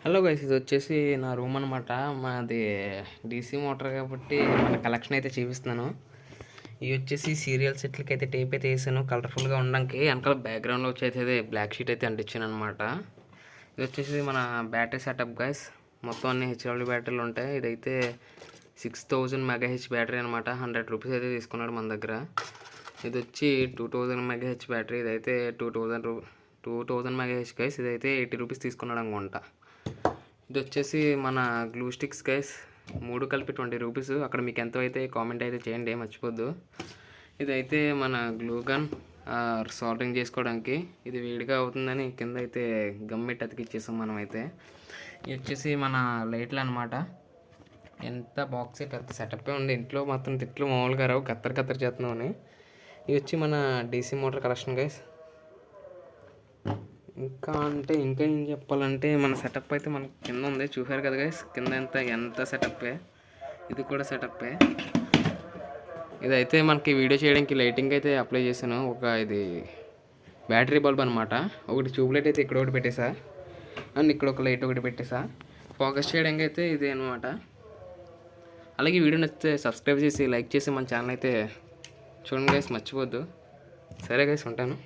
Hello guys, ఇది వచ్చేసి నా రూమ్ అనమాట. మాది డీసీ మోటార్ కాబట్టి మన కలెక్షన్ అయితే చూపిస్తున్నాను. ఇవి వచ్చేసి సీరియల్ సెట్లకి అయితే టేప్ అయితే వేసాను కలర్ఫుల్గా ఉండడానికి. వెనకాల బ్యాక్గ్రౌండ్లో వచ్చి అయితే బ్లాక్ షీట్ అయితే అంటించాను అనమాట. ఇది వచ్చేసి మన బ్యాటరీ సెటప్ గైస్. మొత్తం అన్ని హెచ్డబ్ల్యూ బ్యాటరీలు ఉంటాయి. ఇదైతే 6000 మెగాహెచ్ బ్యాటరీ అనమాట. 100 రూపీస్ అయితే తీసుకున్నాడు మన దగ్గర. ఇది వచ్చి 2000 మెగాహెచ్ బ్యాటరీ. ఇదైతే 2000 మెగాహెచ్ గైస్. ఇదైతే 80 రూపీస్ తీసుకున్నాడు అనుకుంటా. ఇది వచ్చేసి మన గ్లూ స్టిక్స్ గైస్, 3 కలిపి 20 రూపీస్. అక్కడ మీకు ఎంతో అయితే కామెంట్ అయితే చేయండి, మర్చిపోద్దు. ఇదైతే మన గ్లూ గన్ సాల్డరింగ్ చేసుకోవడానికి. ఇది వేడిగా అవుతుందని కింద అయితే గమ్మెట్టి అతికిచ్చేసాం మనం అయితే. ఇది వచ్చేసి మన లైట్లు అనమాట. ఎంత బాక్స్ పెద్ద సెటప్ ఉంది. ఇంట్లో మొత్తం తిట్లు మామూలుగా రావు, కత్తర్ చేస్తున్నామని. ఇది వచ్చి మన డీసీ మోటార్ కలెక్షన్ గైస్. ఇంకా ఏం చెప్పాలంటే మన సెటప్ అయితే మనకి కింద ఉంది, చూసారు కదా గైస్. కింద ఎంత సెటప్పే. ఇది కూడా సెటప్పే. ఇదైతే మనకి వీడియో చేయడానికి లైటింగ్ అయితే అప్లై చేశాను. ఇది బ్యాటరీ బల్బ్ అనమాట. ఒకటి ట్యూబ్ లైట్ అయితే ఇక్కడ ఒకటి పెట్టేసా, అండ్ ఇక్కడ ఒక లైట్ ఒకటి పెట్టేసా. ఫోకస్ చేయడానికి అయితే ఇదే అనమాట. అలాగే వీడియో నచ్చితే సబ్స్క్రైబ్ చేసి లైక్ చేసి మన ఛానల్ అయితే చూడండి గైస్, మర్చిపోద్దు. సరే గైస్, ఉంటాను.